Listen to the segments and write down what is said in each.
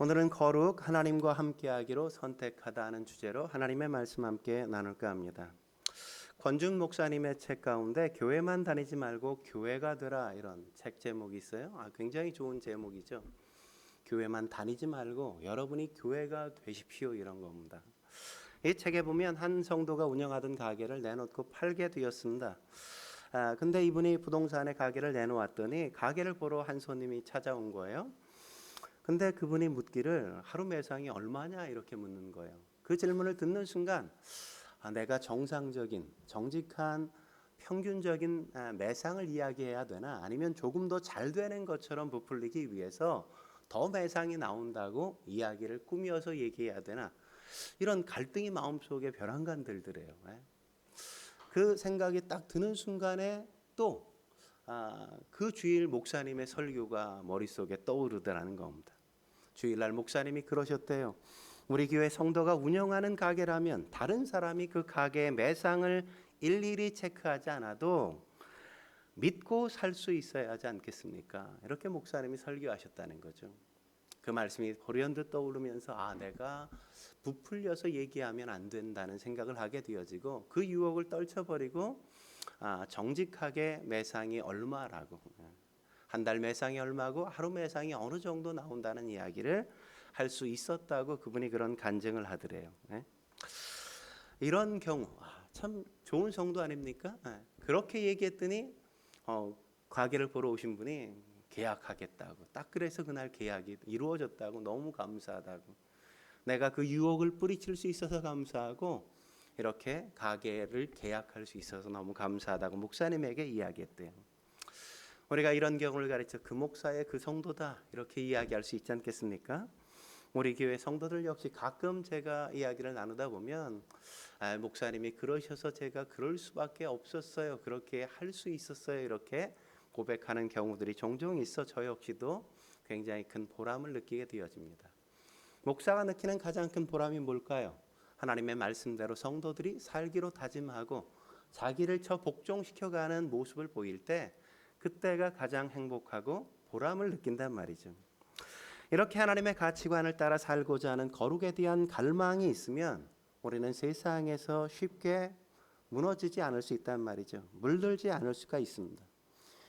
오늘은 거룩 하나님과 함께하기로 선택하다 하는 주제로 하나님의 말씀 함께 나눌까 합니다. 권준 목사님의 책 가운데 교회만 다니지 말고 교회가 되라 이런 책 제목이 있어요. 굉장히 좋은 제목이죠. 교회만 다니지 말고 여러분이 교회가 되십시오 이런 겁니다. 이 책에 보면 한 성도가 운영하던 가게를 내놓고 팔게 되었습니다. 근데 이분이 부동산에 가게를 내놓았더니 가게를 보러 한 손님이 찾아온 거예요. 근데 그분이 묻기를 하루 매상이 얼마냐 이렇게 묻는 거예요. 그 질문을 듣는 순간 내가 정상적인 정직한 평균적인 매상을 이야기해야 되나 아니면 조금 더 잘 되는 것처럼 부풀리기 위해서 더 매상이 나온다고 이야기를 꾸며서 얘기해야 되나 이런 갈등이 마음속에 벼랑간 들더래요. 그 생각이 딱 드는 순간에 또 그 주일 목사님의 설교가 머릿속에 떠오르더라는 겁니다. 주일날 목사님이 그러셨대요. 우리 교회 성도가 운영하는 가게라면 다른 사람이 그 가게의 매상을 일일이 체크하지 않아도 믿고 살 수 있어야 하지 않겠습니까? 이렇게 목사님이 설교하셨다는 거죠. 그 말씀이 호련듯 떠오르면서 내가 부풀려서 얘기하면 안 된다는 생각을 하게 되어지고 그 유혹을 떨쳐버리고 정직하게 매상이 얼마라고 한 달 매상이 얼마고 하루 매상이 어느 정도 나온다는 이야기를 할 수 있었다고 그분이 그런 간증을 하더래요. 이런 경우 참 좋은 성도 아닙니까? 그렇게 얘기했더니 가게를 보러 오신 분이 계약하겠다고 딱 그래서 그날 계약이 이루어졌다고 너무 감사하다고 내가 그 유혹을 뿌리칠 수 있어서 감사하고 이렇게 가게를 계약할 수 있어서 너무 감사하다고 목사님에게 이야기했대요. 우리가 이런 경우를 가르쳐 그 목사의 그 성도다 이렇게 이야기할 수 있지 않겠습니까? 우리 교회 성도들 역시 가끔 제가 이야기를 나누다 보면 목사님이 그러셔서 제가 그럴 수밖에 없었어요. 그렇게 할 수 있었어요. 이렇게 고백하는 경우들이 종종 있어 저 역시도 굉장히 큰 보람을 느끼게 되어집니다. 목사가 느끼는 가장 큰 보람이 뭘까요? 하나님의 말씀대로 성도들이 살기로 다짐하고 자기를 복종시켜가는 모습을 보일 때 그때가 가장 행복하고 보람을 느낀단 말이죠. 이렇게 하나님의 가치관을 따라 살고자 하는 거룩에 대한 갈망이 있으면 우리는 세상에서 쉽게 무너지지 않을 수 있단 말이죠. 물들지 않을 수가 있습니다.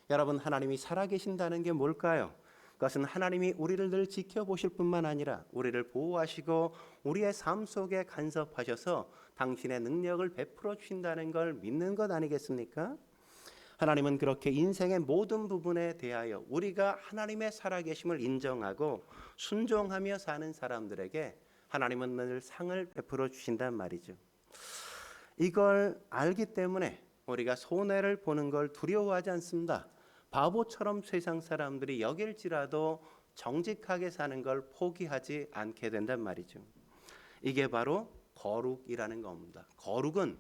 여러분, 하나님이 살아계신다는 게 뭘까요? 그것은 하나님이 우리를 늘 지켜보실 뿐만 아니라 우리를 보호하시고 우리의 삶 속에 간섭하셔서 당신의 능력을 베풀어 주신다는 걸 믿는 것 아니겠습니까? 하나님은 그렇게 인생의 모든 부분에 대하여 우리가 하나님의 살아계심을 인정하고 순종하며 사는 사람들에게 하나님은 늘 상을 베풀어 주신단 말이죠. 이걸 알기 때문에 우리가 손해를 보는 걸 두려워하지 않습니다. 바보처럼 세상 사람들이 여길지라도 정직하게 사는 걸 포기하지 않게 된단 말이죠. 이게 바로 거룩이라는 겁니다. 거룩은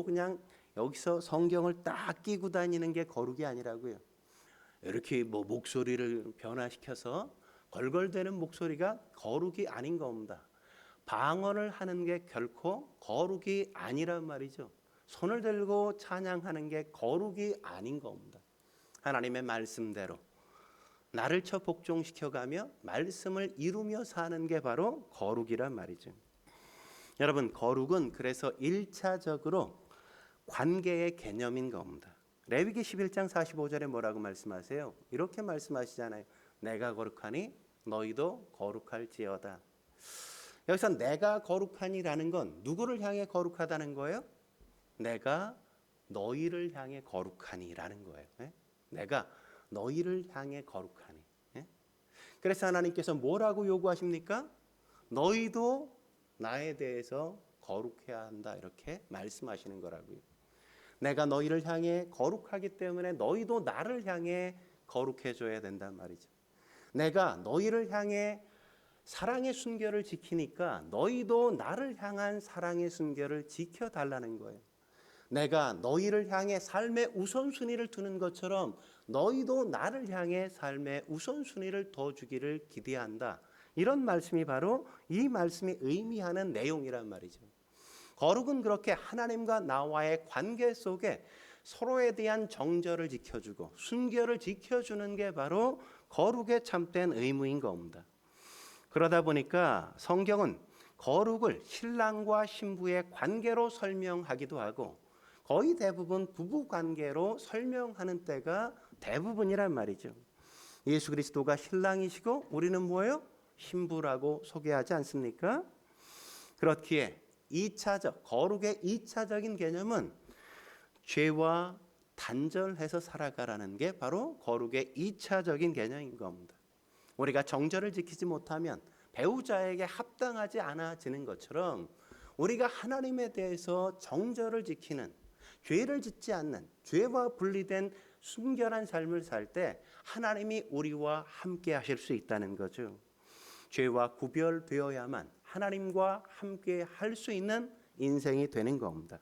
그냥 여기서 성경을 딱 끼고 다니는 게 거룩이 아니라고요. 이렇게 목소리를 변화시켜서 걸걸대는 목소리가 거룩이 아닌 겁니다. 방언을 하는 게 결코 거룩이 아니란 말이죠. 손을 들고 찬양하는 게 거룩이 아닌 겁니다. 하나님의 말씀대로 나를 복종시켜가며 말씀을 이루며 사는 게 바로 거룩이란 말이죠. 여러분, 거룩은 그래서 1차적으로 관계의 개념인 겁니다. 레위기 11장 45절에 뭐라고 말씀하세요? 이렇게 말씀하시잖아요. 내가 거룩하니 너희도 거룩할지어다. 여기서 내가 거룩하니라는 건 누구를 향해 거룩하다는 거예요? 내가 너희를 향해 거룩하니라는 거예요. 내가 너희를 향해 거룩하니. 그래서 하나님께서 뭐라고 요구하십니까? 너희도 나에 대해서 거룩해야 한다 이렇게 말씀하시는 거라고요. 내가 너희를 향해 거룩하기 때문에 너희도 나를 향해 거룩해져야 된단 말이죠. 내가 너희를 향해 사랑의 순결을 지키니까 너희도 나를 향한 사랑의 순결을 지켜달라는 거예요. 내가 너희를 향해 삶의 우선순위를 두는 것처럼 너희도 나를 향해 삶의 우선순위를 둬주기를 기대한다. 이런 말씀이 바로 이 말씀이 의미하는 내용이란 말이죠. 거룩은 그렇게 하나님과 나와의 관계 속에 서로에 대한 정절을 지켜주고 순결을 지켜주는 게 바로 거룩의 참된 의무인 겁니다. 그러다 보니까 성경은 거룩을 신랑과 신부의 관계로 설명하기도 하고 거의 대부분 부부 관계로 설명하는 때가 대부분이란 말이죠. 예수 그리스도가 신랑이시고 우리는 뭐예요? 신부라고 소개하지 않습니까? 그렇기에 2차적, 거룩의 2차적인 개념은 죄와 단절해서 살아가라는 게 바로 거룩의 2차적인 개념인 겁니다. 우리가 정절을 지키지 못하면 배우자에게 합당하지 않아지는 것처럼 우리가 하나님에 대해서 정절을 지키는, 죄를 짓지 않는, 죄와 분리된 순결한 삶을 살 때 하나님이 우리와 함께 하실 수 있다는 거죠. 죄와 구별되어야만 하나님과 함께 할 수 있는 인생이 되는 겁니다.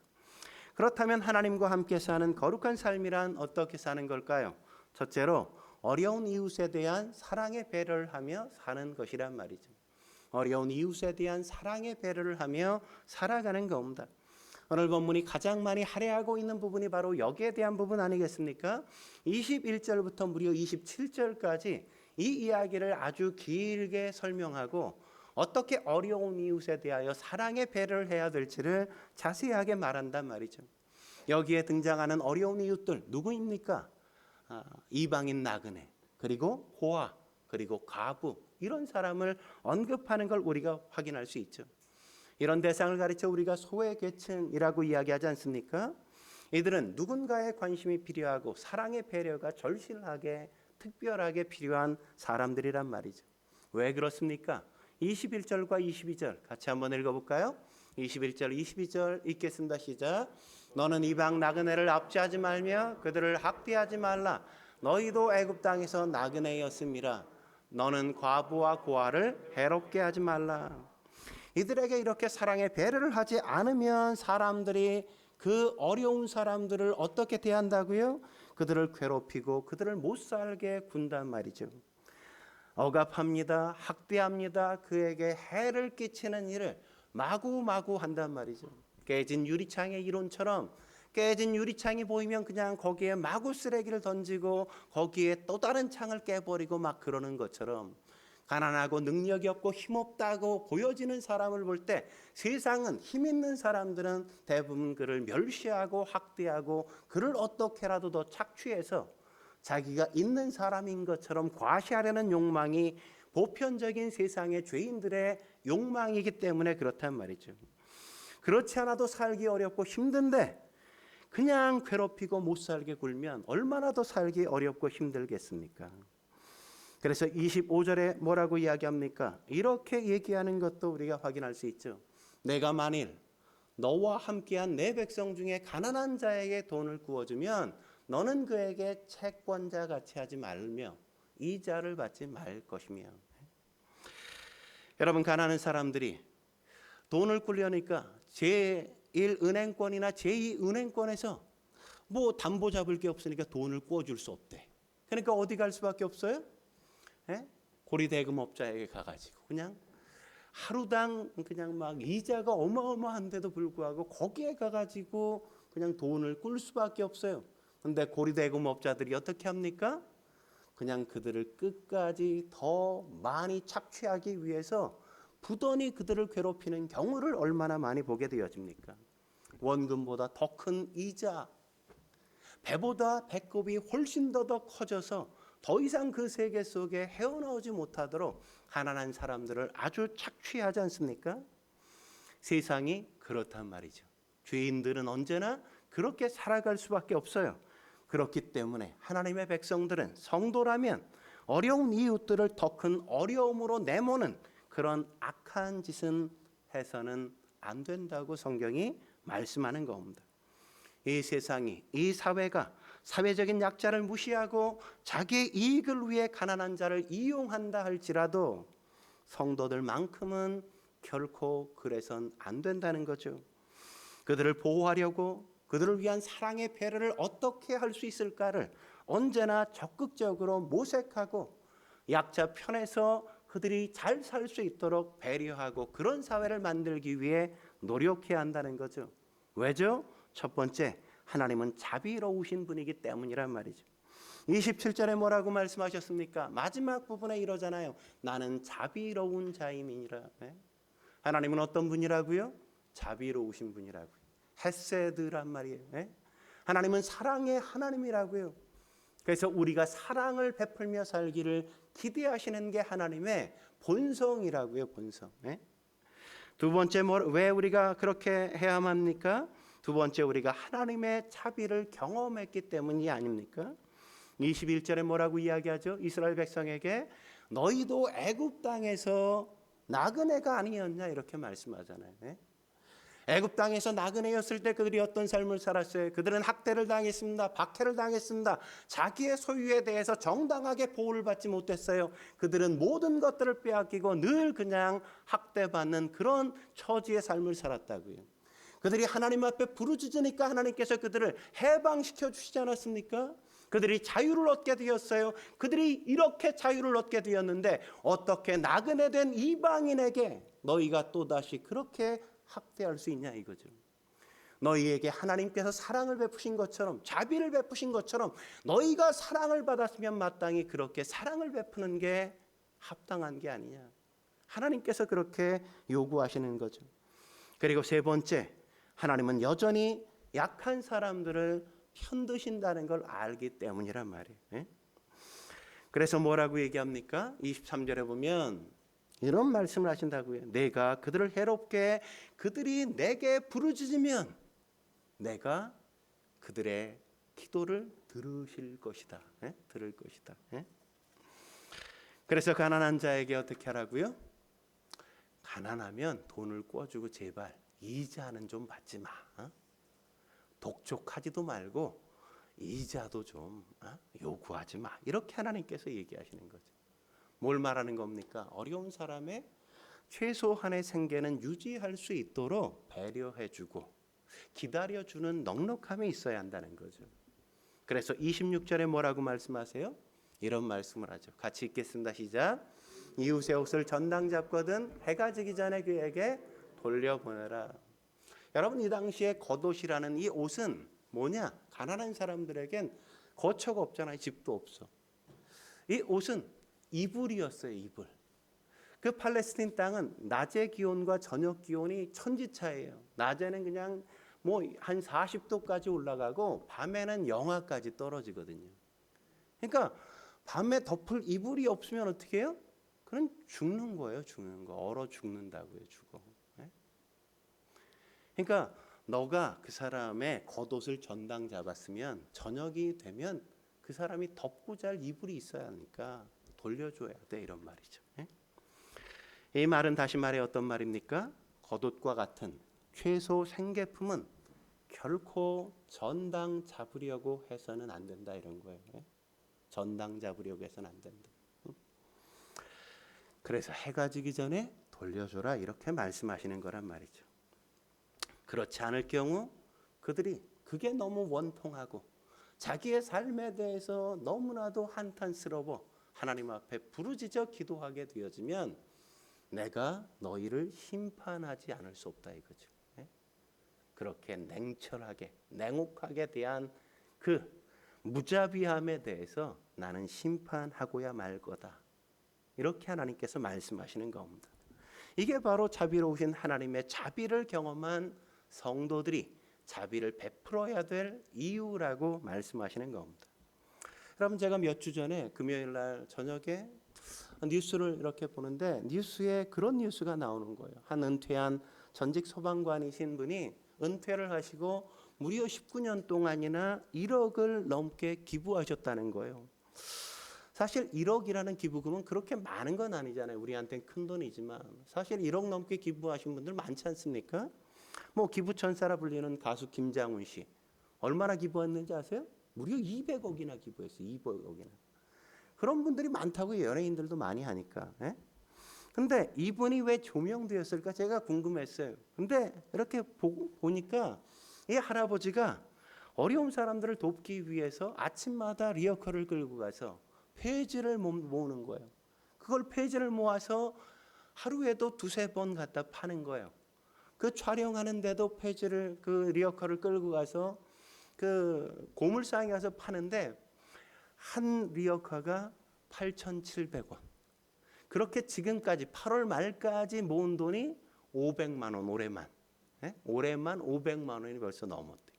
그렇다면 하나님과 함께 사는 거룩한 삶이란 어떻게 사는 걸까요? 첫째로 어려운 이웃에 대한 사랑의 배려를 하며 사는 것이란 말이죠. 어려운 이웃에 대한 사랑의 배려를 하며 살아가는 겁니다. 오늘 본문이 가장 많이 할애하고 있는 부분이 바로 여기에 대한 부분 아니겠습니까? 21절부터 무려 27절까지 이 이야기를 아주 길게 설명하고 어떻게 어려운 이웃에 대하여 사랑의 배려를 해야 될지를 자세하게 말한단 말이죠. 여기에 등장하는 어려운 이웃들 누구입니까? 이방인 나그네, 그리고 고아, 그리고 과부, 이런 사람을 언급하는 걸 우리가 확인할 수 있죠. 이런 대상을 가리쳐 우리가 소외계층이라고 이야기하지 않습니까? 이들은 누군가의 관심이 필요하고 사랑의 배려가 절실하게 특별하게 필요한 사람들이란 말이죠. 왜 그렇습니까? 21절과 22절 같이 한번 읽어볼까요? 21절 22절 읽겠습니다. 시작. 너는 이방 나그네를 압제하지 말며 그들을 학대하지 말라. 너희도 애굽 땅에서 나그네였음이라. 너는 과부와 고아를 해롭게 하지 말라. 이들에게 이렇게 사랑의 배려를 하지 않으면 사람들이 그 어려운 사람들을 어떻게 대한다고요? 그들을 괴롭히고 그들을 못 살게 군단 말이죠. 억압합니다. 학대합니다. 그에게 해를 끼치는 일을 마구마구 한단 말이죠. 깨진 유리창의 이론처럼 깨진 유리창이 보이면 그냥 거기에 마구 쓰레기를 던지고 거기에 또 다른 창을 깨버리고 막 그러는 것처럼 가난하고 능력이 없고 힘없다고 보여지는 사람을 볼 때 세상은 힘 있는 사람들은 대부분 그를 멸시하고 학대하고 그를 어떻게라도 더 착취해서 자기가 있는 사람인 것처럼 과시하려는 욕망이 보편적인 세상의 죄인들의 욕망이기 때문에 그렇단 말이죠. 그렇지 않아도 살기 어렵고 힘든데 그냥 괴롭히고 못 살게 굴면 얼마나 더 살기 어렵고 힘들겠습니까? 그래서 25절에 뭐라고 이야기합니까? 이렇게 얘기하는 것도 우리가 확인할 수 있죠. 내가 만일 너와 함께한 내 백성 중에 가난한 자에게 돈을 구워주면 너는 그에게 채권자 같이 하지 말며 이자를 받지 말 것이며. 여러분, 가난한 사람들이 돈을 굴려니까 제1은행권이나 제2은행권에서 뭐 담보 잡을 게 없으니까 돈을 꿔줄 수 없대. 그러니까 어디 갈 수밖에 없어요? 고리대금업자에게 가가지고 그냥 하루당 그냥 막 이자가 어마어마한데도 불구하고 거기에 가가지고 그냥 돈을 꿀 수밖에 없어요. 근데 고리대금업자들이 어떻게 합니까? 그냥 그들을 끝까지 더 많이 착취하기 위해서 부단히 그들을 괴롭히는 경우를 얼마나 많이 보게 되어집니까? 원금보다 더 큰 이자, 배보다 배꼽이 훨씬 더 커져서 더 이상 그 세계 속에 헤어나오지 못하도록 가난한 사람들을 아주 착취하지 않습니까? 세상이 그렇단 말이죠. 죄인들은 언제나 그렇게 살아갈 수밖에 없어요. 그렇기 때문에 하나님의 백성들은 성도라면 어려운 이웃들을 더 큰 어려움으로 내모는 그런 악한 짓은 해서는 안 된다고 성경이 말씀하는 겁니다. 이 세상이, 이 사회가 사회적인 약자를 무시하고 자기의 이익을 위해 가난한 자를 이용한다 할지라도 성도들만큼은 결코 그래선 안 된다는 거죠. 그들을 보호하려고 그들을 위한 사랑의 배려를 어떻게 할 수 있을까를 언제나 적극적으로 모색하고 약자 편에서 그들이 잘 살 수 있도록 배려하고 그런 사회를 만들기 위해 노력해야 한다는 거죠. 왜죠? 첫 번째, 하나님은 자비로우신 분이기 때문이란 말이죠. 27절에 뭐라고 말씀하셨습니까? 마지막 부분에 이러잖아요. 나는 자비로운 자임이니라. 하나님은 어떤 분이라고요? 자비로우신 분이라고요. 헤세드란 말이에요. 하나님은 사랑의 하나님이라고요. 그래서 우리가 사랑을 베풀며 살기를 기대하시는 게 하나님의 본성이라고요. 본성. 두 번째, 왜 우리가 그렇게 해야만 합니까? 두 번째, 우리가 하나님의 자비를 경험했기 때문이 아닙니까? 21절에 뭐라고 이야기하죠? 이스라엘 백성에게 너희도 애굽 땅에서 나그네가 아니었냐 이렇게 말씀하잖아요. 애굽 땅에서 나그네였을 때 그들이 어떤 삶을 살았어요? 그들은 학대를 당했습니다. 박해를 당했습니다. 자기의 소유에 대해서 정당하게 보호를 받지 못했어요. 그들은 모든 것들을 빼앗기고 늘 그냥 학대받는 그런 처지의 삶을 살았다고요. 그들이 하나님 앞에 부르짖으니까 하나님께서 그들을 해방시켜 주시지 않았습니까? 그들이 자유를 얻게 되었어요. 그들이 이렇게 자유를 얻게 되었는데 어떻게 나그네 된 이방인에게 너희가 또다시 그렇게 학대할 수 있냐 이거죠. 너희에게 하나님께서 사랑을 베푸신 것처럼, 자비를 베푸신 것처럼 너희가 사랑을 받았으면 마땅히 그렇게 사랑을 베푸는 게 합당한 게 아니냐. 하나님께서 그렇게 요구하시는 거죠. 그리고 세 번째, 하나님은 여전히 약한 사람들을 편드신다는 걸 알기 때문이란 말이에요. 그래서 뭐라고 얘기합니까? 23절에 보면 이런 말씀을 하신다고요. 내가 그들을 해롭게 그들이 내게 부르짖으면 내가 그들의 기도를 들으실 것이다. 들을 것이다. 그래서 가난한 자에게 어떻게 하라고요? 가난하면 돈을 꿔주고 제발 이자는 좀 받지 마. 독촉하지도 말고 이자도 좀 요구하지 마. 이렇게 하나님께서 얘기하시는 거죠. 뭘 말하는 겁니까? 어려운 사람의 최소한의 생계는 유지할 수 있도록 배려해주고 기다려주는 넉넉함이 있어야 한다는 거죠. 그래서 26절에 뭐라고 말씀하세요? 이런 말씀을 하죠. 같이 읽겠습니다. 시작. 이웃의 옷을 전당 잡거든 해가 지기 전에 그에게 돌려보내라. 여러분, 이 당시에 겉옷이라는 이 옷은 뭐냐? 가난한 사람들에겐 거처가 없잖아요. 집도 없어. 이 옷은 이불이었어요. 이불. 그 팔레스틴 땅은 낮의 기온과 저녁 기온이 천지차예요. 낮에는 그냥 뭐 한 40도까지 올라가고 밤에는 영하까지 떨어지거든요. 그러니까 밤에 덮을 이불이 없으면 어떻게 해요? 그럼 죽는 거예요. 죽는 거. 얼어 죽는다고요. 죽어. 그러니까 너가 그 사람의 겉옷을 전당 잡았으면 저녁이 되면 그 사람이 덮고 잘 이불이 있어야 하니까 돌려줘야 돼, 이런 말이죠. 이 말은 다시 말해 어떤 말입니까? 겉옷과 같은 최소 생계품은 결코 전당 잡으려고 해서는 안 된다, 이런 거예요. 전당 잡으려고 해서는 안 된다. 그래서 해가 지기 전에 돌려줘라, 이렇게 말씀하시는 거란 말이죠. 그렇지 않을 경우 그들이 그게 너무 원통하고 자기의 삶에 대해서 너무나도 한탄스러워 하나님 앞에 부르짖어 기도하게 되어지면 내가 너희를 심판하지 않을 수 없다 이거죠. 그렇게 냉철하게 냉혹하게 대한 그 무자비함에 대해서 나는 심판하고야 말 거다. 이렇게 하나님께서 말씀하시는 겁니다. 이게 바로 자비로우신 하나님의 자비를 경험한 성도들이 자비를 베풀어야 될 이유라고 말씀하시는 겁니다. 여러분, 제가 몇 주 전에 금요일 날 저녁에 뉴스를 이렇게 보는데 뉴스에 그런 뉴스가 나오는 거예요. 한 은퇴한 전직 소방관이신 분이 은퇴를 하시고 무려 19년 동안이나 1억을 넘게 기부하셨다는 거예요. 사실 1억이라는 기부금은 그렇게 많은 건 아니잖아요. 우리한테는 큰 돈이지만 사실 1억 넘게 기부하신 분들 많지 않습니까? 뭐 기부천사라 불리는 가수 김장훈 씨 얼마나 기부했는지 아세요? 무려 200억이나 기부했어요. 200억이나. 그런 분들이 많다고 연예인들도 많이 하니까. 근데 이분이 왜 조명되었을까 제가 궁금했어요. 근데 이렇게 보니까 이 할아버지가 어려운 사람들을 돕기 위해서 아침마다 리어커를 끌고 가서 폐지를 모으는 거예요. 그걸 폐지를 모아서 하루에도 두세 번 갖다 파는 거예요. 그 촬영하는데도 폐지를 그 리어커를 끌고 가서 그 고물상에 가서 파는데 한 리어카가 8,700원. 그렇게 지금까지 8월 말까지 모은 돈이 500만 원 올해만. 예? 올해만 500만 원이 벌써 넘었대.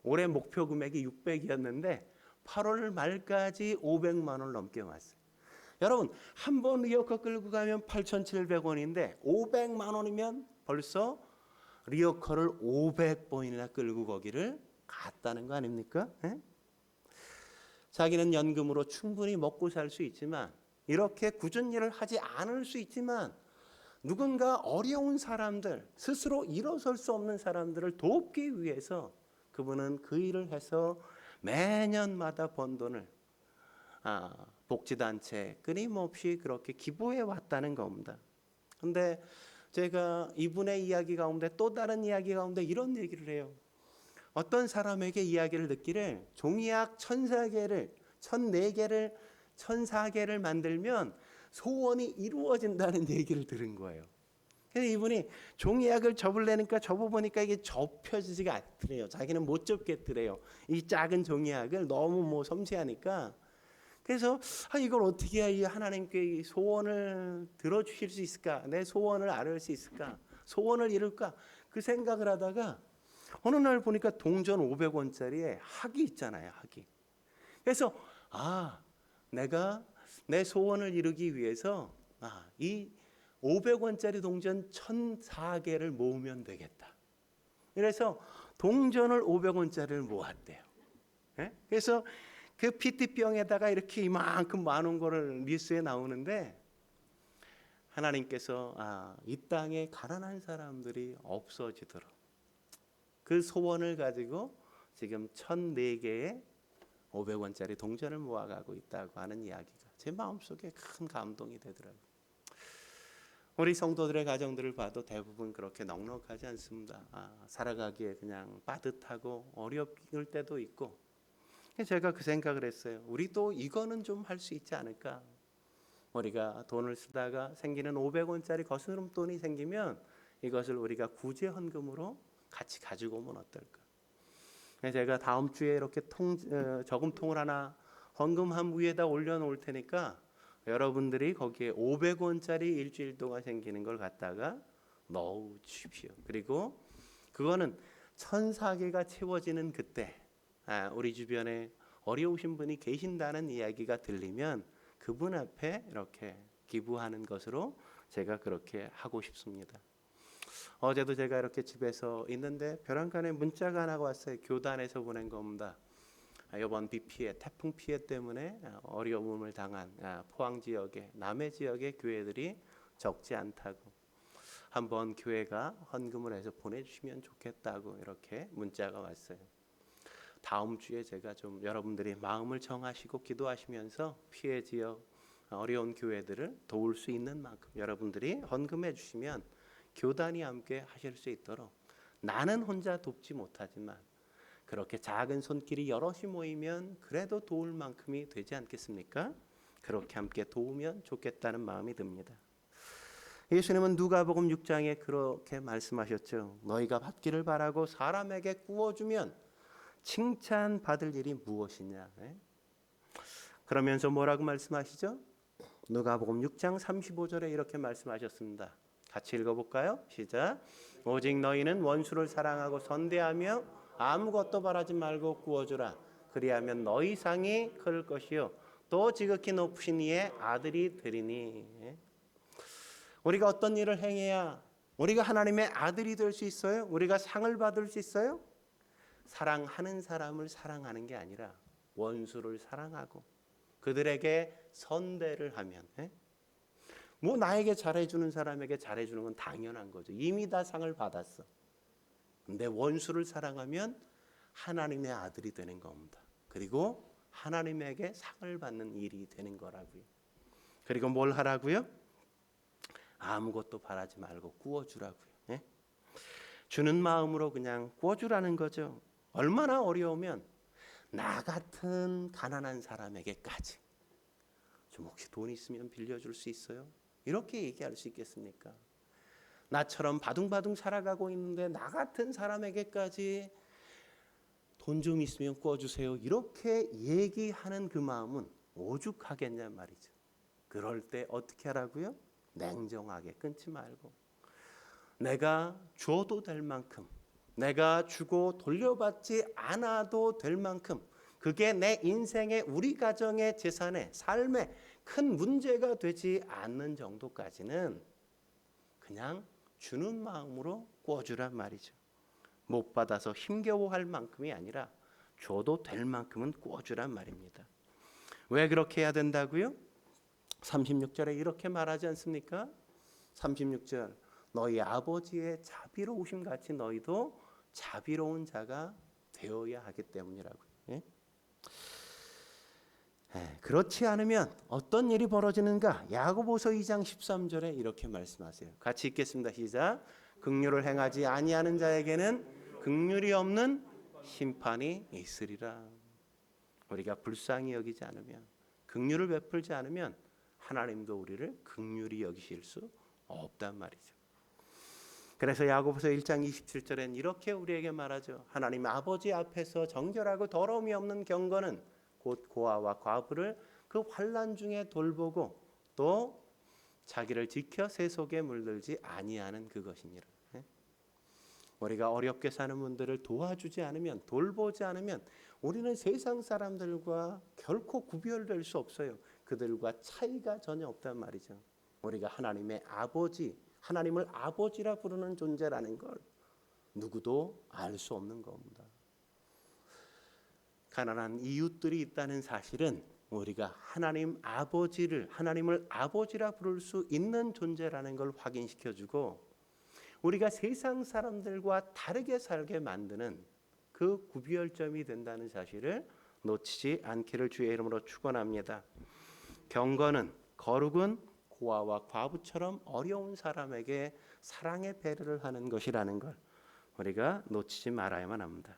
올해 목표 금액이 600이었는데 8월 말까지 500만 원을 넘게 왔어요. 여러분, 한 번 리어카 끌고 가면 8,700원인데 500만 원이면 벌써 리어카를 500번이나 끌고 거기를 갔다는 거 아닙니까? 예? 자기는 연금으로 충분히 먹고 살 수 있지만, 이렇게 굳은 일을 하지 않을 수 있지만, 누군가 어려운 사람들, 스스로 일어설 수 없는 사람들을 돕기 위해서 그분은 그 일을 해서 매년마다 번 돈을 복지단체 끊임없이 그렇게 기부해 왔다는 겁니다. 근데 제가 이분의 이야기 가운데 또 다른 이야기 가운데 이런 얘기를 해요. 어떤 사람에게 이야기를 듣기를 종이약 1,004개를 1,004개를 1,004개를 만들면 소원이 이루어진다는 얘기를 들은 거예요. 그래서 이분이 종이약을 접으려니까 접어보니까 이게 접혀지지가 않더래요. 자기는 못 접겠더래요. 이 작은 종이약을 너무 섬세하니까. 그래서 이걸 어떻게 해야 하나님께 이 소원을 들어주실 수 있을까? 내 소원을 알을 수 있을까? 소원을 이룰까? 그 생각을 하다가 어느 날 보니까 동전 500원짜리에 학이 있잖아요. 학이. 그래서 내가 내 소원을 이루기 위해서 이 500원짜리 동전 1,004개를 모으면 되겠다. 그래서 동전을 500원짜리를 모았대요. 예? 그래서 그 PT병에다가 이렇게 이만큼 많은 거를 뉴스에 나오는데, 하나님께서 이 땅에 가난한 사람들이 없어지도록 그 소원을 가지고 지금 1,004개의 500원짜리 동전을 모아가고 있다고 하는 이야기가 제 마음속에 큰 감동이 되더라고요. 우리 성도들의 가정들을 봐도 대부분 그렇게 넉넉하지 않습니다. 살아가기에 그냥 빠듯하고 어려울 때도 있고, 제가 그 생각을 했어요. 우리도 이거는 좀 할 수 있지 않을까? 우리가 돈을 쓰다가 생기는 500원짜리 거스름돈이 생기면 이것을 우리가 구제헌금으로 같이 가지고 오면 어떨까? 제가 다음 주에 이렇게 저금통을 하나 헌금함 위에다 올려놓을 테니까 여러분들이 거기에 500원짜리 일주일 동안 생기는 걸 갖다가 넣으십시오. 그리고 그거는 1,004개가 채워지는 그때 우리 주변에 어려우신 분이 계신다는 이야기가 들리면 그분 앞에 이렇게 기부하는 것으로 제가 그렇게 하고 싶습니다. 어제도 제가 이렇게 집에서 있는데 벼랑간에 문자가 하나 왔어요. 교단에서 보낸 겁니다. 이번 비 피해, 태풍 피해 때문에 어려움을 당한 포항 지역의 남해 지역의 교회들이 적지 않다고, 한번 교회가 헌금을 해서 보내주시면 좋겠다고 이렇게 문자가 왔어요. 다음 주에 제가 좀 여러분들이 마음을 정하시고 기도하시면서 피해 지역 어려운 교회들을 도울 수 있는 만큼 여러분들이 헌금해 주시면 교단이 함께 하실 수 있도록, 나는 혼자 돕지 못하지만 그렇게 작은 손길이 여럿이 모이면 그래도 도울 만큼이 되지 않겠습니까? 그렇게 함께 도우면 좋겠다는 마음이 듭니다. 예수님은 누가복음 6장에 그렇게 말씀하셨죠. 너희가 받기를 바라고 사람에게 구워주면 칭찬받을 일이 무엇이냐. 그러면서 뭐라고 말씀하시죠? 누가복음 6장 35절에 이렇게 말씀하셨습니다. 같이 읽어볼까요? 시작. 오직 너희는 원수를 사랑하고 선대하며 아무것도 바라지 말고 구워주라. 그리하면 너희 상이 클 것이요 또 지극히 높으신 이의 아들이 되리니. 우리가 어떤 일을 행해야 우리가 하나님의 아들이 될 수 있어요? 우리가 상을 받을 수 있어요? 사랑하는 사람을 사랑하는 게 아니라 원수를 사랑하고 그들에게 선대를 하면, 뭐 나에게 잘해주는 사람에게 잘해주는 건 당연한 거죠. 이미 다 상을 받았어. 근데 원수를 사랑하면 하나님의 아들이 되는 겁니다. 그리고 하나님에게 상을 받는 일이 되는 거라고요. 그리고 뭘 하라고요? 아무것도 바라지 말고 구워주라고요. 주는 마음으로 그냥 구워주라는 거죠. 얼마나 어려우면 나 같은 가난한 사람에게까지 좀 혹시 돈 있으면 빌려줄 수 있어요? 이렇게 얘기할 수 있겠습니까? 나처럼 바둥바둥 살아가고 있는데 나 같은 사람에게까지 돈 좀 있으면 꿔주세요. 이렇게 얘기하는 그 마음은 오죽하겠냐 말이죠. 그럴 때 어떻게 하라고요? 냉정하게 끊지 말고 내가 줘도 될 만큼, 내가 주고 돌려받지 않아도 될 만큼, 그게 내 인생의, 우리 가정의 재산의 삶에 큰 문제가 되지 않는 정도까지는 그냥 주는 마음으로 꿔주란 말이죠. 못 받아서 힘겨워할 만큼이 아니라 줘도 될 만큼은 꿔주란 말입니다. 왜 그렇게 해야 된다고요? 36절에 이렇게 말하지 않습니까? 36절, 너희 아버지의 자비로우심 같이 너희도 자비로운 자가 되어야 하기 때문이라고요. 예? 그렇지 않으면 어떤 일이 벌어지는가? 야고보서 2장 13절에 이렇게 말씀하세요. 같이 읽겠습니다. 시작. 긍휼을 행하지 아니하는 자에게는 긍휼이 없는 심판이 있으리라. 우리가 불쌍히 여기지 않으면, 긍휼을 베풀지 않으면 하나님도 우리를 긍휼히 여기실 수 없단 말이죠. 그래서 야고보서 1장 27절엔 이렇게 우리에게 말하죠. 하나님 아버지 앞에서 정결하고 더러움이 없는 경건은 곧 고아와 과부를 그 환난 중에 돌보고 또 자기를 지켜 세속에 물들지 아니하는 그것이니라. 우리가 어렵게 사는 분들을 도와주지 않으면, 돌보지 않으면 우리는 세상 사람들과 결코 구별될 수 없어요. 그들과 차이가 전혀 없단 말이죠. 우리가 하나님의 아버지, 하나님을 아버지라 부르는 존재라는 걸 누구도 알 수 없는 겁니다. 가난한 이웃들이 있다는 사실은 우리가 하나님을 아버지라 부를 수 있는 존재라는 걸 확인시켜주고, 우리가 세상 사람들과 다르게 살게 만드는 그 구별점이 된다는 사실을 놓치지 않기를 주의 이름으로 축원합니다. 경건은, 거룩은 고아와 과부처럼 어려운 사람에게 사랑의 배려를 하는 것이라는 걸 우리가 놓치지 말아야만 합니다.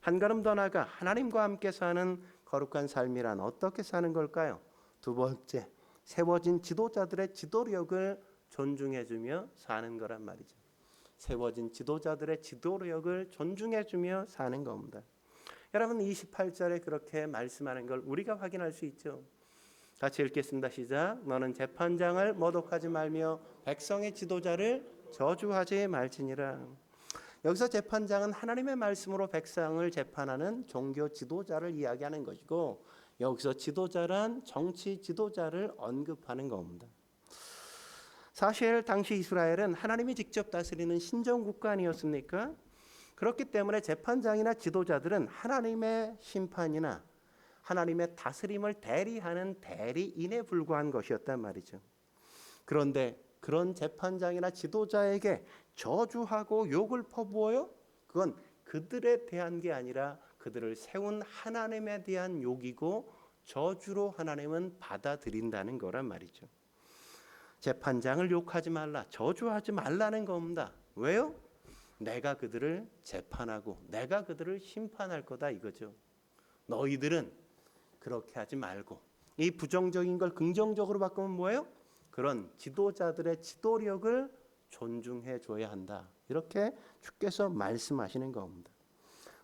한 걸음 더 나아가 하나님과 함께 사는 거룩한 삶이란 어떻게 사는 걸까요? 두 번째, 세워진 지도자들의 지도력을 존중해주며 사는 거란 말이죠. 세워진 지도자들의 지도력을 존중해주며 사는 겁니다. 여러분 28절에 그렇게 말씀하는 걸 우리가 확인할 수 있죠. 같이 읽겠습니다. 시작. 너는 재판장을 모독하지 말며 백성의 지도자를 저주하지 말지니라. 여기서 재판장은 하나님의 말씀으로 백성을 재판하는 종교 지도자를 이야기하는 것이고, 여기서 지도자란 정치 지도자를 언급하는 겁니다. 사실 당시 이스라엘은 하나님이 직접 다스리는 신정국가 아니었습니까? 그렇기 때문에 재판장이나 지도자들은 하나님의 심판이나 하나님의 다스림을 대리하는 대리인에 불과한 것이었단 말이죠. 그런데 그런 재판장이나 지도자에게 저주하고 욕을 퍼부어요? 그건 그들에 대한 게 아니라 그들을 세운 하나님에 대한 욕이고 저주로 하나님은 받아들인다는 거란 말이죠. 재판장을 욕하지 말라, 저주하지 말라는 겁니다. 왜요? 내가 그들을 재판하고 내가 그들을 심판할 거다 이거죠. 너희들은 그렇게 하지 말고, 이 부정적인 걸 긍정적으로 바꾸면 뭐예요? 그런 지도자들의 지도력을 존중해 줘야 한다. 이렇게 주께서 말씀하시는 겁니다.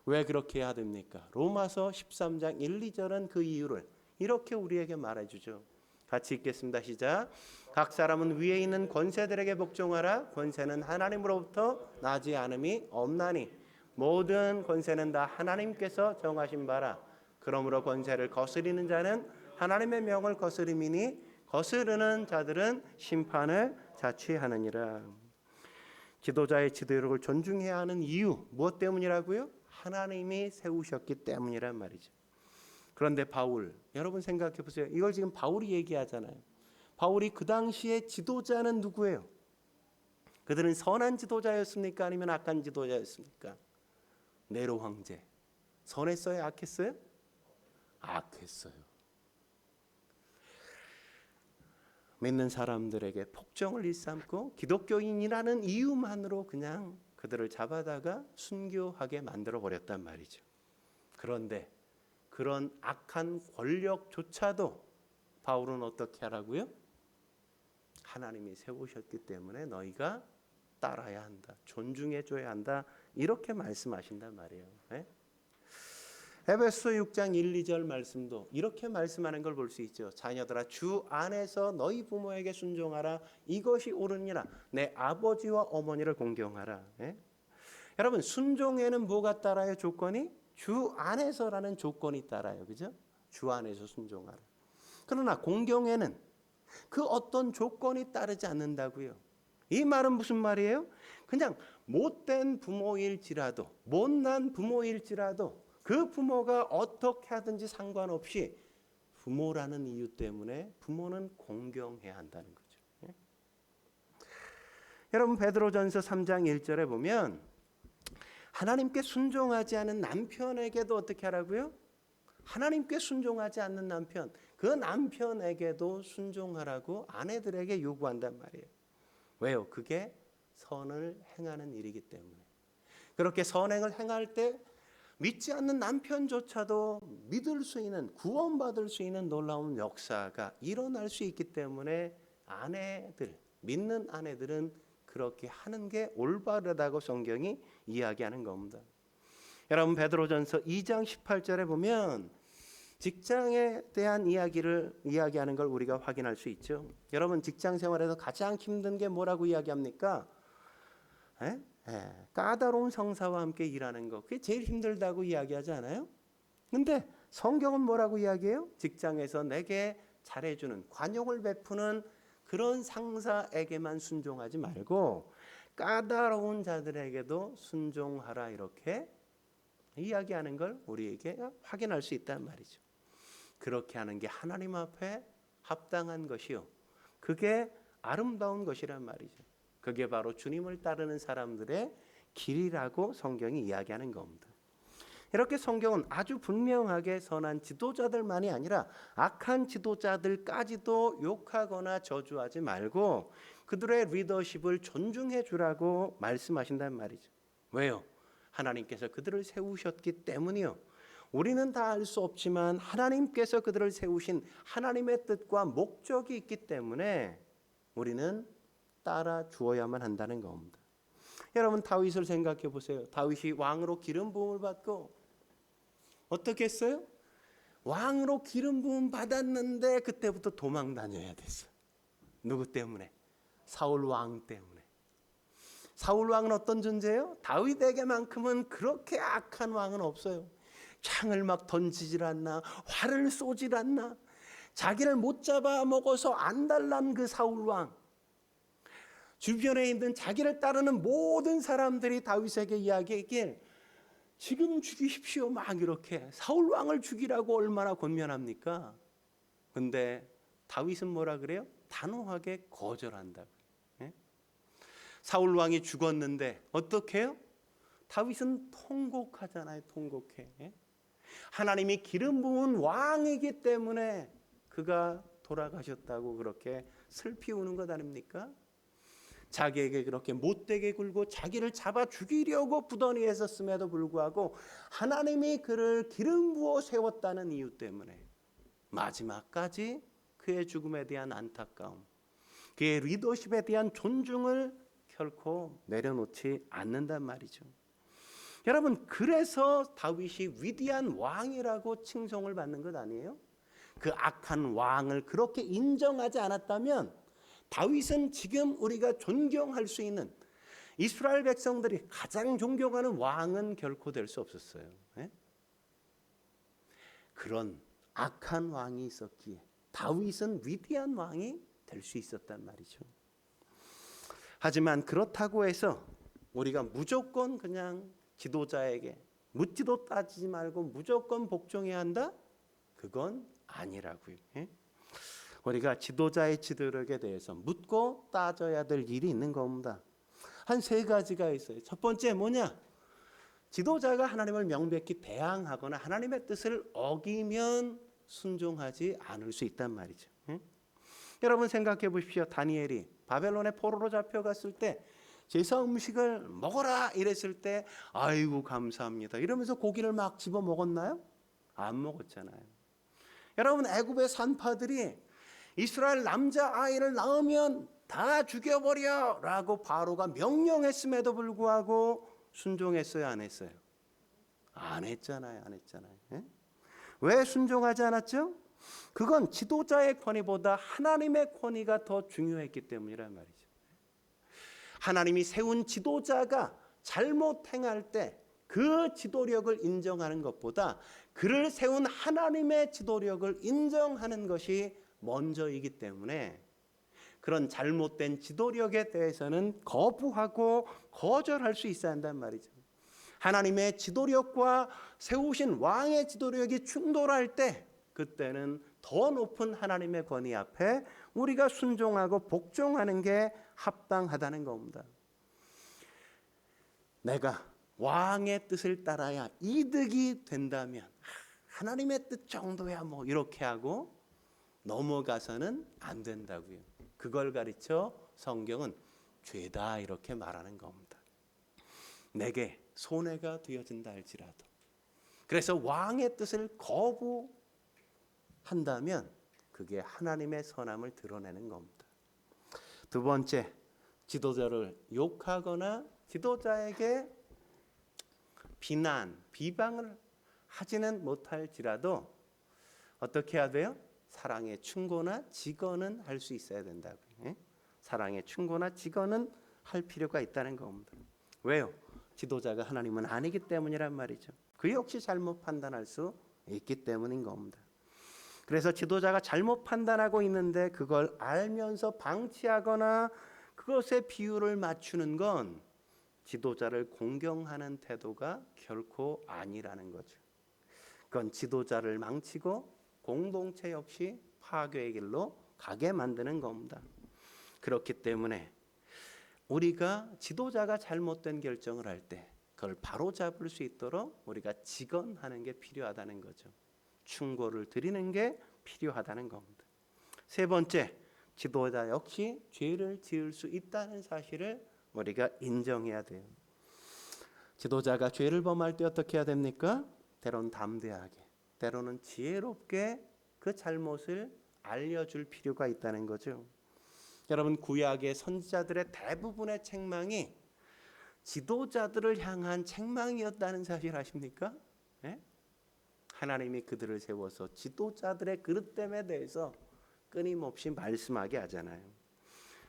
왜 그렇게 해야 됩니까? 로마서 13장 1, 2절은 그 이유를 이렇게 우리에게 말해주죠. 같이 읽겠습니다. 시작. 각 사람은 위에 있는 권세들에게 복종하라. 권세는 하나님으로부터 나지 않음이 없나니 모든 권세는 다 하나님께서 정하신 바라. 그러므로 권세를 거스리는 자는 하나님의 명을 거스림이니 거스르는 자들은 심판을 자취하느니라. 지도자의 지도력을 존중해야 하는 이유 무엇 때문이라고요? 하나님이 세우셨기 때문이란 말이죠. 그런데 바울, 여러분 생각해 보세요. 이걸 지금 바울이 얘기하잖아요. 바울이 그 당시에 지도자는 누구예요? 그들은 선한 지도자였습니까? 아니면 악한 지도자였습니까? 네로 황제. 선했어요? 악했어요? 악했어요. 믿는 사람들에게 폭정을 일삼고 기독교인이라는 이유만으로 그냥 그들을 잡아다가 순교하게 만들어 버렸단 말이죠. 그런데 그런 악한 권력조차도 바울은 어떻게 하라고요? 하나님이 세우셨기 때문에 너희가 따라야 한다, 존중해 줘야 한다, 이렇게 말씀하신단 말이에요. 네? 에베소 6장 1, 2절 말씀도 이렇게 말씀하는 걸 볼 수 있죠. 자녀들아 주 안에서 너희 부모에게 순종하라. 이것이 옳으니라. 내 아버지와 어머니를 공경하라. 예? 여러분 순종에는 뭐가 따라요? 조건이? 주 안에서라는 조건이 따라요. 그죠? 주 안에서 순종하라. 그러나 공경에는 그 어떤 조건이 따르지 않는다고요. 이 말은 무슨 말이에요? 그냥 못된 부모일지라도 못난 부모일지라도 그 부모가 어떻게 하든지 상관없이 부모라는 이유 때문에 부모는 공경해야 한다는 거죠. 예? 여러분 베드로전서 3장 1절에 보면 하나님께 순종하지 않은 남편에게도 어떻게 하라고요? 하나님께 순종하지 않는 남편, 그 남편에게도 순종하라고 아내들에게 요구한단 말이에요. 왜요? 그게 선을 행하는 일이기 때문에. 그렇게 선행을 행할 때 믿지 않는 남편조차도 믿을 수 있는, 구원받을 수 있는 놀라운 역사가 일어날 수 있기 때문에 아내들, 믿는 아내들은 그렇게 하는 게 올바르다고 성경이 이야기하는 겁니다. 여러분 베드로전서 2장 18절에 보면 직장에 대한 이야기를 이야기하는 걸 우리가 확인할 수 있죠. 여러분 직장 생활에서 가장 힘든 게 뭐라고 이야기합니까? 까다로운 성사와 함께 일하는 거. 그게 제일 힘들다고 이야기하지 않아요? 근데 성경은 뭐라고 이야기해요? 직장에서 내게 잘해주는, 관용을 베푸는 그런 상사에게만 순종하지 말고 까다로운 자들에게도 순종하라 이렇게 이야기하는 걸 우리에게 확인할 수 있단 말이죠. 그렇게 하는 게 하나님 앞에 합당한 것이요. 그게 아름다운 것이란 말이죠. 그게 바로 주님을 따르는 사람들의 길이라고 성경이 이야기하는 겁니다. 이렇게 성경은 아주 분명하게 선한 지도자들만이 아니라 악한 지도자들까지도 욕하거나 저주하지 말고 그들의 리더십을 존중해 주라고 말씀하신단 말이죠. 왜요? 하나님께서 그들을 세우셨기 때문이요. 우리는 다 알 수 없지만 하나님께서 그들을 세우신 하나님의 뜻과 목적이 있기 때문에 우리는 따라 주어야만 한다는 겁니다. 여러분 다윗을 생각해 보세요. 다윗이 왕으로 기름 부음을 받고 어떻게 했어요? 왕으로 기름 부음 받았는데 그때부터 도망 다녀야 됐어요. 누구 때문에? 사울 왕 때문에. 사울 왕은 어떤 존재예요? 다윗에게만큼은 그렇게 악한 왕은 없어요. 창을 막 던지질 않나, 활을 쏘질 않나, 자기를 못 잡아먹어서 안달난 그 사울 왕. 주변에 있는 자기를 따르는 모든 사람들이 다윗에게 이야기하길 지금 죽이십시오 막 이렇게 사울 왕을 죽이라고 얼마나 권면합니까? 근데 다윗은 뭐라 그래요? 단호하게 거절한다고. 예? 사울 왕이 죽었는데 어떻게 해요? 다윗은 통곡하잖아요. 통곡해. 예? 하나님이 기름 부은 왕이기 때문에 그가 돌아가셨다고 그렇게 슬피 우는 것 아닙니까? 자기에게 그렇게 못되게 굴고 자기를 잡아 죽이려고 부더니 애썼음에도 불구하고 하나님이 그를 기름 부어 세웠다는 이유 때문에 마지막까지 그의 죽음에 대한 안타까움, 그의 리더십에 대한 존중을 결코 내려놓지 않는단 말이죠. 여러분 그래서 다윗이 위대한 왕이라고 칭송을 받는 것 아니에요? 그 악한 왕을 그렇게 인정하지 않았다면 다윗은 지금 우리가 존경할 수 있는 이스라엘 백성들이 가장 존경하는 왕은 결코 될 수 없었어요. 예? 그런 악한 왕이 있었기에 다윗은 위대한 왕이 될 수 있었단 말이죠. 하지만 그렇다고 해서 우리가 무조건 그냥 지도자에게 묻지도 따지지 말고 무조건 복종해야 한다? 그건 아니라고요. 예? 우리가 지도자의 지도력에 대해서 묻고 따져야 될 일이 있는 겁니다. 한 세 가지가 있어요. 첫 번째 뭐냐? 지도자가 하나님을 명백히 대항하거나 하나님의 뜻을 어기면 순종하지 않을 수 있단 말이죠. 응? 여러분 생각해 보십시오. 다니엘이 바벨론의 포로로 잡혀갔을 때 제사 음식을 먹어라 이랬을 때 아이고 감사합니다 이러면서 고기를 막 집어 먹었나요? 안 먹었잖아요. 여러분 애굽의 산파들이 이스라엘 남자아이를 낳으면 다 죽여버려 라고 바로가 명령했음에도 불구하고 순종했어요? 안 했어요? 안 했잖아요. 안 했잖아요. 예? 왜 순종하지 않았죠? 그건 지도자의 권위보다 하나님의 권위가 더 중요했기 때문이란 말이죠. 하나님이 세운 지도자가 잘못 행할 때 그 지도력을 인정하는 것보다 그를 세운 하나님의 지도력을 인정하는 것이 먼저이기 때문에 그런 잘못된 지도력에 대해서는 거부하고 거절할 수 있어야 한단 말이죠. 하나님의 지도력과 세우신 왕의 지도력이 충돌할 때 그때는 더 높은 하나님의 권위 앞에 우리가 순종하고 복종하는 게 합당하다는 겁니다. 내가 왕의 뜻을 따라야 이득이 된다면 하나님의 뜻 정도야 뭐 이렇게 하고 넘어가서는 안 된다고요. 그걸 가르쳐 성경은 죄다 이렇게 말하는 겁니다. 내게 손해가 되어진다 할지라도. 그래서 왕의 뜻을 거부한다면 그게 하나님의 선함을 드러내는 겁니다. 두 번째, 지도자를 욕하거나 지도자에게 비난, 비방을 하지는 못할지라도 어떻게 해야 돼요? 사랑의 충고나 직언은 할 수 있어야 된다고요. 사랑의 충고나 직언은 할 필요가 있다는 겁니다. 왜요? 지도자가 하나님은 아니기 때문이란 말이죠. 그 역시 잘못 판단할 수 있기 때문인 겁니다. 그래서 지도자가 잘못 판단하고 있는데 그걸 알면서 방치하거나 그것의 비율을 맞추는 건 지도자를 공경하는 태도가 결코 아니라는 거죠. 그건 지도자를 망치고 공동체 역시 파괴의 길로 가게 만드는 겁니다. 그렇기 때문에 우리가 지도자가 잘못된 결정을 할 때 그걸 바로잡을 수 있도록 우리가 직언하는 게 필요하다는 거죠. 충고를 드리는 게 필요하다는 겁니다. 세 번째, 지도자 역시 죄를 지을 수 있다는 사실을 우리가 인정해야 돼요. 지도자가 죄를 범할 때 어떻게 해야 됩니까? 때로는 담대하게, 때로는 지혜롭게 그 잘못을 알려줄 필요가 있다는 거죠. 여러분, 구약의 선지자들의 대부분의 책망이 지도자들을 향한 책망이었다는 사실 아십니까? 네? 하나님이 그들을 세워서 지도자들의 그릇됨에 대해서 끊임없이 말씀하게 하잖아요.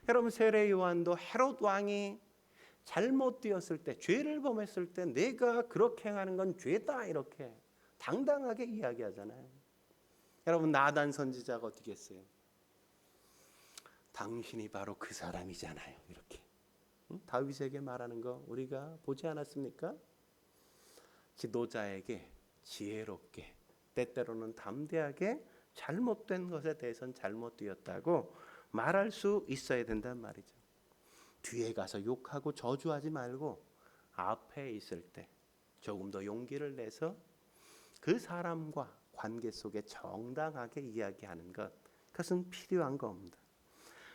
여러분, 세례 요한도 헤롯 왕이 잘못 되었을 때, 죄를 범했을 때 내가 그렇게 행하는 건 죄다 이렇게 당당하게 이야기하잖아요. 여러분, 나단 선지자가 어떻게 했어요? 당신이 바로 그 사람이잖아요. 이렇게 다윗에게 말하는 거 우리가 보지 않았습니까? 지도자에게 지혜롭게, 때때로는 담대하게 잘못된 것에 대해서는 잘못되었다고 말할 수 있어야 된단 말이죠. 뒤에 가서 욕하고 저주하지 말고 앞에 있을 때 조금 더 용기를 내서 그 사람과 관계 속에 정당하게 이야기하는 것, 그것은 필요한 겁니다.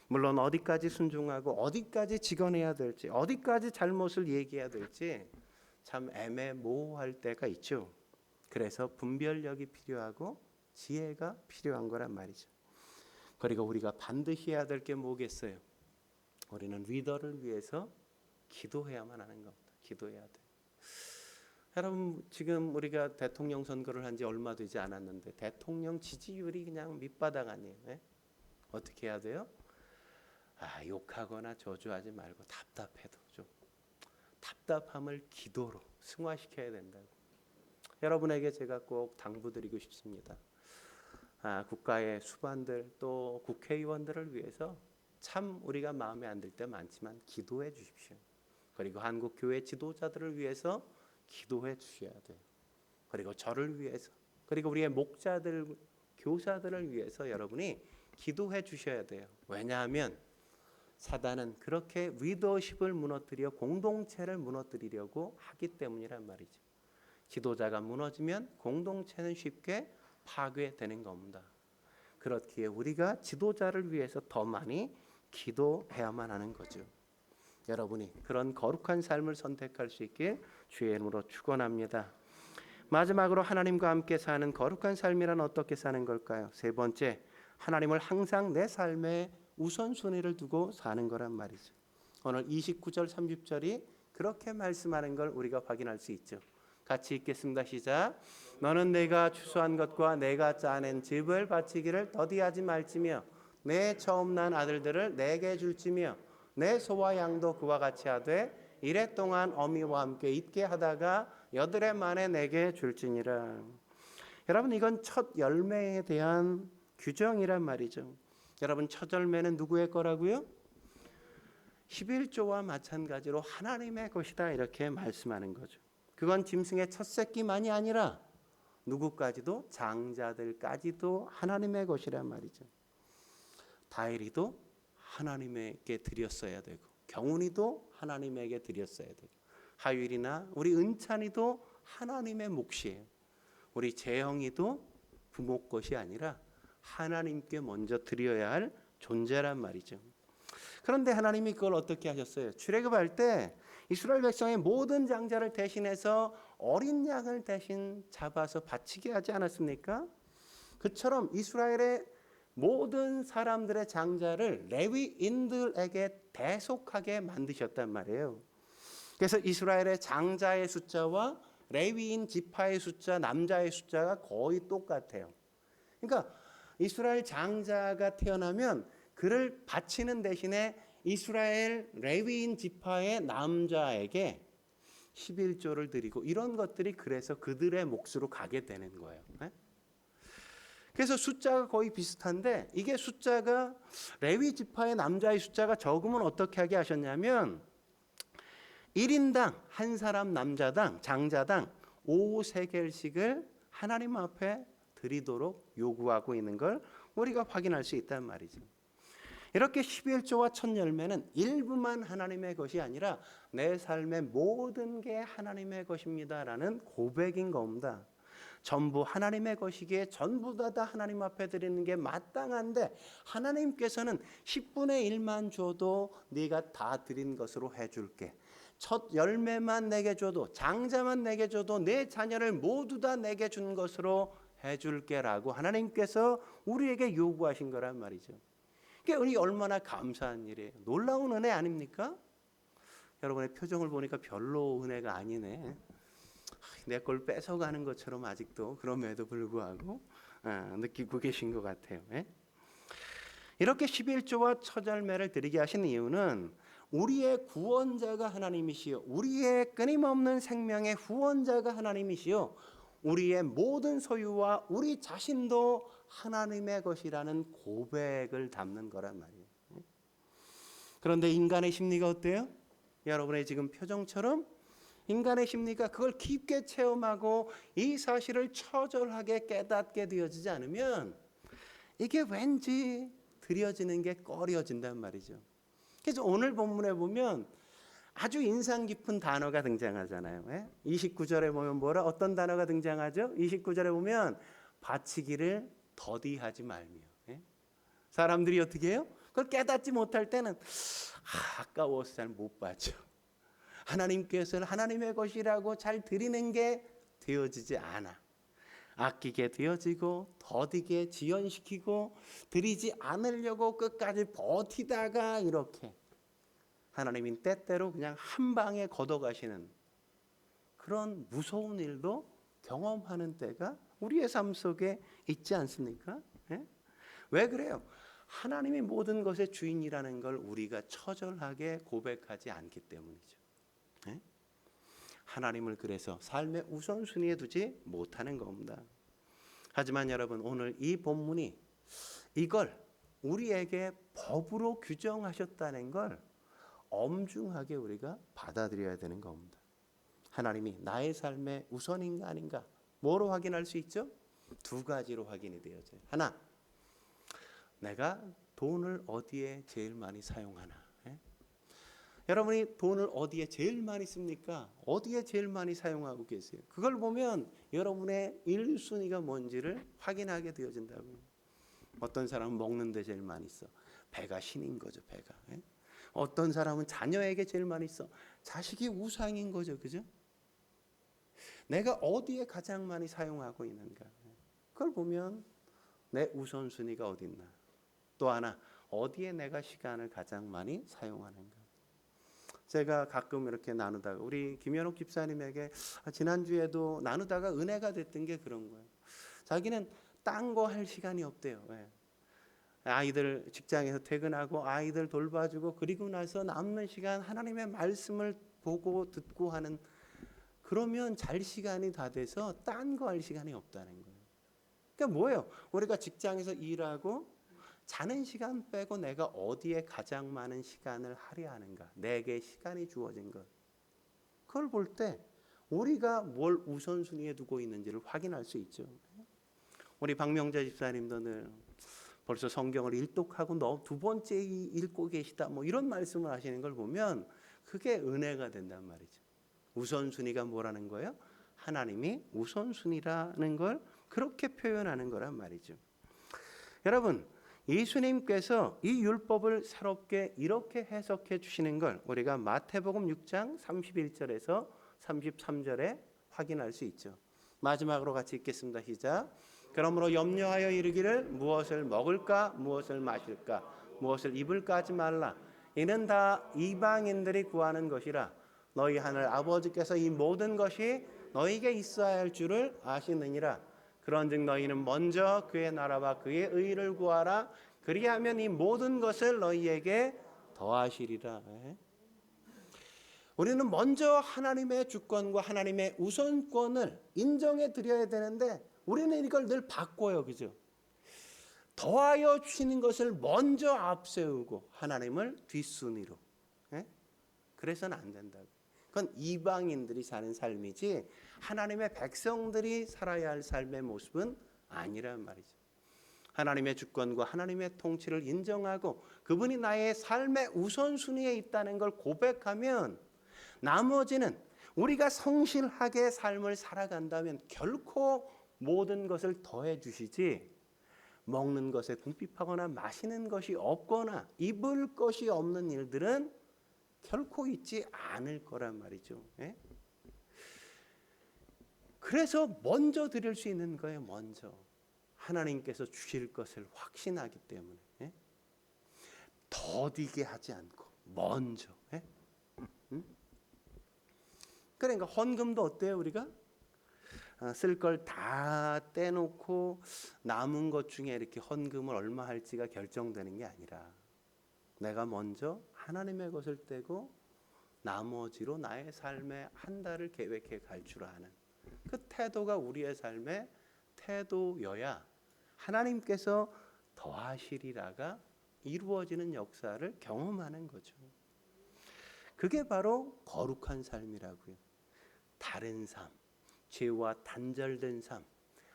물론 어디까지 순종하고 어디까지 직언해야 될지, 어디까지 잘못을 얘기해야 될지 참 애매모호할 때가 있죠. 그래서 분별력이 필요하고 지혜가 필요한 거란 말이죠. 그리고 우리가 반드시 해야 될 게 뭐겠어요? 우리는 리더를 위해서 기도해야만 하는 겁니다. 기도해야 돼요. 여러분, 지금 우리가 대통령 선거를 한 지 얼마 되지 않았는데 대통령 지지율이 그냥 밑바닥 아니에요. 네? 어떻게 해야 돼요? 욕하거나 저주하지 말고 답답해도 좀 답답함을 기도로 승화시켜야 된다고. 여러분에게 제가 꼭 당부드리고 싶습니다. 국가의 수반들 또 국회의원들을 위해서 참 우리가 마음에 안 들 때 많지만 기도해 주십시오. 그리고 한국 교회 지도자들을 위해서 기도해 주셔야 돼요. 그리고 저를 위해서, 그리고 우리의 목자들, 교사들을 위해서 여러분이 기도해 주셔야 돼요. 왜냐하면 사단은 그렇게 리더십을 무너뜨려 공동체를 무너뜨리려고 하기 때문이란 말이죠. 지도자가 무너지면 공동체는 쉽게 파괴되는 겁니다. 그렇기에 우리가 지도자를 위해서 더 많이 기도해야만 하는 거죠. 여러분이 그런 거룩한 삶을 선택할 수 있길 주의 이름으로 축원합니다. 마지막으로 하나님과 함께 사는 거룩한 삶이란 어떻게 사는 걸까요? 세 번째, 하나님을 항상 내 삶에 우선순위를 두고 사는 거란 말이죠. 오늘 29절 30절이 그렇게 말씀하는 걸 우리가 확인할 수 있죠. 같이 읽겠습니다. 시작. 너는 내가 추수한 것과 내가 짜낸 집을 바치기를 더디하지 말지며 내 처음 난 아들들을 내게 줄지며 내 소와 양도 그와 같이 하되 이래 동안 어미와 함께 있게 하다가 여드레 만에 내게 줄지니라. 여러분, 이건 첫 열매에 대한 규정이란 말이죠. 여러분, 첫 열매는 누구의 거라고요? 11조와 마찬가지로 하나님의 것이다, 이렇게 말씀하는 거죠. 그건 짐승의 첫 새끼만이 아니라 누구까지도, 장자들까지도 하나님의 것이란 말이죠. 다일이도 하나님에게 드렸어야 되고, 경운이도 하나님에게 드렸어야 되고, 하율이나 우리 은찬이도 하나님의 몫이에요. 우리 재영이도 부모 것이 아니라 하나님께 먼저 드려야 할 존재란 말이죠. 그런데 하나님이 그걸 어떻게 하셨어요? 출애굽할 때 이스라엘 백성의 모든 장자를 대신해서 어린 양을 대신 잡아서 바치게 하지 않았습니까? 그처럼 이스라엘의 모든 사람들의 장자를 레위인들에게 대속하게 만드셨단 말이에요. 그래서 이스라엘의 장자의 숫자와 레위인 지파의 숫자, 남자의 숫자가 거의 똑같아요. 그러니까 이스라엘 장자가 태어나면 그를 바치는 대신에 이스라엘 레위인 지파의 남자에게 11조를 드리고, 이런 것들이 그래서 그들의 몫으로 가게 되는 거예요. 그래서 숫자가 거의 비슷한데, 이게 숫자가 레위 지파의 남자의 숫자가 적으면 어떻게 하게 하셨냐면 1인당 한 사람 남자당 장자당 5세겔씩을 하나님 앞에 드리도록 요구하고 있는 걸 우리가 확인할 수 있단 말이죠. 이렇게 11조와 첫 열매는 일부만 하나님의 것이 아니라 내 삶의 모든 게 하나님의 것입니다라는 고백인 겁니다. 전부 하나님의 것이기에 전부 다 하나님 앞에 드리는 게 마땅한데, 하나님께서는 10분의 1만 줘도 네가 다 드린 것으로 해줄게. 첫 열매만 내게 줘도, 장자만 내게 줘도 내 자녀를 모두 다 내게 준 것으로 해줄게라고 하나님께서 우리에게 요구하신 거란 말이죠. 그게 우리 얼마나 감사한 일이에요. 놀라운 은혜 아닙니까? 여러분의 표정을 보니까 별로 은혜가 아니네. 내 걸 뺏어가는 것처럼 아직도, 그럼에도 불구하고 느끼고 계신 것 같아요. 이렇게 11조와 첫 열매를 드리게 하신 이유는 우리의 구원자가 하나님이시요, 우리의 끊임없는 생명의 후원자가 하나님이시요, 우리의 모든 소유와 우리 자신도 하나님의 것이라는 고백을 담는 거란 말이에요. 그런데 인간의 심리가 어때요? 여러분의 지금 표정처럼 인간의 심리가 그걸 깊게 체험하고 이 사실을 처절하게 깨닫게 되어지지 않으면 이게 왠지 드려지는 게 꺼려진단 말이죠. 그래서 오늘 본문에 보면 아주 인상 깊은 단어가 등장하잖아요. 29절에 보면 뭐라, 어떤 단어가 등장하죠? 29절에 보면 바치기를 더디하지 말며. 사람들이 어떻게 해요? 그걸 깨닫지 못할 때는 아까워서 잘 못 바쳐. 하나님께서는 하나님의 것이라고 잘 드리는 게 되어지지 않아. 아끼게 되어지고 더디게 지연시키고 드리지 않으려고 끝까지 버티다가 이렇게 하나님인 때때로 그냥 한 방에 걷어가시는 그런 무서운 일도 경험하는 때가 우리의 삶 속에 있지 않습니까? 왜 그래요? 하나님이 모든 것의 주인이라는 걸 우리가 처절하게 고백하지 않기 때문이죠. 하나님을 그래서 삶의 우선순위에 두지 못하는 겁니다. 하지만 여러분, 오늘 이 본문이 이걸 우리에게 법으로 규정하셨다는 걸 엄중하게 우리가 받아들여야 되는 겁니다. 하나님이 나의 삶의 우선인가 아닌가 뭐로 확인할 수 있죠? 두 가지로 확인이 되어져요. 하나, 내가 돈을 어디에 제일 많이 사용하나. 여러분이 돈을 어디에 제일 많이 씁니까? 어디에 제일 많이 사용하고 계세요? 그걸 보면 여러분의 1순위가 뭔지를 확인하게 되어진다고요. 어떤 사람은 먹는 데 제일 많이 써. 배가 신인 거죠, 배가. 어떤 사람은 자녀에게 제일 많이 써. 자식이 우상인 거죠, 그죠? 내가 어디에 가장 많이 사용하고 있는가. 그걸 보면 내 우선순위가 어디 있나. 또 하나, 어디에 내가 시간을 가장 많이 사용하는가. 제가 가끔 이렇게 나누다가 우리 김현옥 집사님에게 지난주에도 나누다가 은혜가 됐던 게 그런 거예요. 자기는 딴 거 할 시간이 없대요. 예. 아이들 직장에서 퇴근하고 아이들 돌봐주고 그리고 나서 남는 시간 하나님의 말씀을 보고 듣고 하는, 그러면 잘 시간이 다 돼서 딴 거 할 시간이 없다는 거예요. 그러니까 뭐예요? 우리가 직장에서 일하고 자는 시간 빼고 내가 어디에 가장 많은 시간을 할애하는가, 내게 시간이 주어진 것, 그걸 볼 때 우리가 뭘 우선순위에 두고 있는지를 확인할 수 있죠. 우리 박명자 집사님도 늘 벌써 성경을 일독하고 너 두 번째 읽고 계시다 뭐 이런 말씀을 하시는 걸 보면 그게 은혜가 된단 말이죠. 우선순위가 뭐라는 거예요? 하나님이 우선순위라는 걸 그렇게 표현하는 거란 말이죠. 여러분, 예수님께서 이 율법을 새롭게 이렇게 해석해 주시는 걸 우리가 마태복음 6장 31절에서 33절에 확인할 수 있죠. 마지막으로 같이 읽겠습니다. 시작. 그러므로 염려하여 이르기를 무엇을 먹을까 무엇을 마실까 무엇을 입을까 하지 말라. 이는 다 이방인들이 구하는 것이라. 너희 하늘 아버지께서 이 모든 것이 너희에게 있어야 할 줄을 아시느니라. 그런즉 너희는 먼저 그의 나라와 그의 의를 구하라. 그리하면 이 모든 것을 너희에게 더하시리라. 우리는 먼저 하나님의 주권과 하나님의 우선권을 인정해 드려야 되는데 우리는 이걸 늘 바꿔요. 그죠? 더하여 주시는 것을 먼저 앞세우고 하나님을 뒷순위로. 그래서는 안 된다고. 그건 이방인들이 사는 삶이지 하나님의 백성들이 살아야 할 삶의 모습은 아니란 말이죠. 하나님의 주권과 하나님의 통치를 인정하고 그분이 나의 삶의 우선순위에 있다는 걸 고백하면 나머지는 우리가 성실하게 삶을 살아간다면 결코 모든 것을 더해 주시지, 먹는 것에 궁핍하거나 마시는 것이 없거나 입을 것이 없는 일들은 결코 있지 않을 거란 말이죠. 그래서 먼저 드릴 수 있는 거예요. 먼저 하나님께서 주실 것을 확신하기 때문에 더디게 하지 않고 먼저. 그러니까 헌금도 어때요? 우리가 쓸 걸 다 떼놓고 남은 것 중에 이렇게 헌금을 얼마 할지가 결정되는 게 아니라 내가 먼저 하나님의 것을 떼고 나머지로 나의 삶의 한 달을 계획해 갈 줄 아는 그 태도가 우리의 삶의 태도여야 하나님께서 더하시리라가 이루어지는 역사를 경험하는 거죠. 그게 바로 거룩한 삶이라고요. 다른 삶, 죄와 단절된 삶,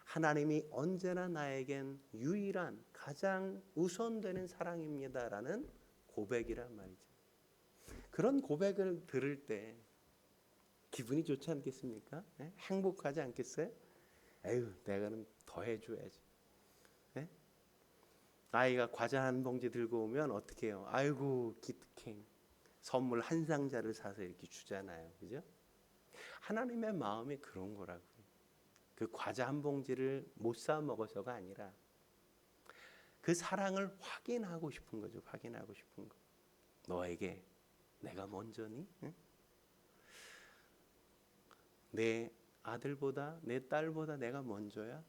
하나님이 언제나 나에겐 유일한 가장 우선되는 사랑입니다라는 고백이란 말이죠. 그런 고백을 들을 때 기분이 좋지 않겠습니까? 행복하지 않겠어요? 에휴, 내가는 더 해줘야지. 아이가 과자 한 봉지 들고 오면 어떻게 해요? 아이고 기특해. 선물 한 상자를 사서 이렇게 주잖아요. 그죠? 하나님의 마음이 그런 거라고요. 그 과자 한 봉지를 못 사 먹어서가 아니라 그 사랑을 확인하고 싶은 거죠. 확인하고 싶은 거. 너에게 내가 먼저니? 내 아들보다 내 딸보다 내가 먼저야?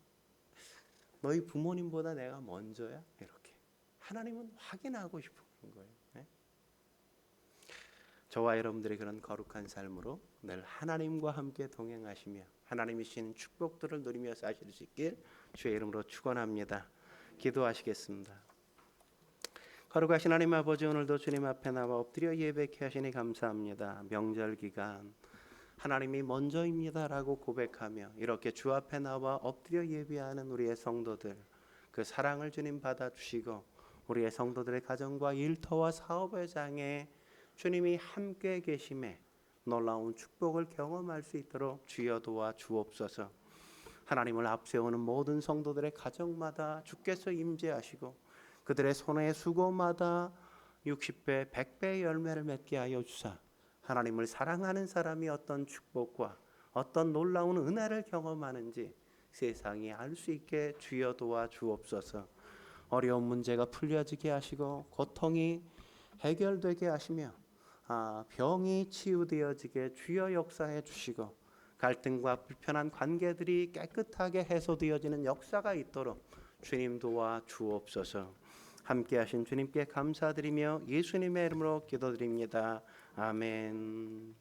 너희 부모님보다 내가 먼저야? 이렇게 하나님은 확인하고 싶은 거예요. 저와 여러분들이 그런 거룩한 삶으로 늘 하나님과 함께 동행하시며 하나님이 주시는 축복들을 누리며 사실 수 있길 주의 이름으로 축원합니다. 기도하시겠습니다. 거룩하신 하나님 아버지, 오늘도 주님 앞에 나와 엎드려 예배케 하시니 감사합니다. 명절 기간 하나님이 먼저입니다라고 고백하며 이렇게 주 앞에 나와 엎드려 예배하는 우리의 성도들, 그 사랑을 주님 받아주시고 우리의 성도들의 가정과 일터와 사업의 장에 주님이 함께 계심에 놀라운 축복을 경험할 수 있도록 주여 도와 주옵소서. 하나님을 앞세우는 모든 성도들의 가정마다 주께서 임재하시고 그들의 손의 수고마다 60배 100배의 열매를 맺게 하여 주사 하나님을 사랑하는 사람이 어떤 축복과 어떤 놀라운 은혜를 경험하는지 세상이 알 수 있게 주여 도와 주옵소서. 어려운 문제가 풀려지게 하시고 고통이 해결되게 하시며 병이 치유되어지게 주여 역사해 주시고 갈등과 불편한 관계들이 깨끗하게 해소되어지는 역사가 있도록 주님 도와 주옵소서. 함께하신 주님께 감사드리며 예수님의 이름으로 기도드립니다. 아멘.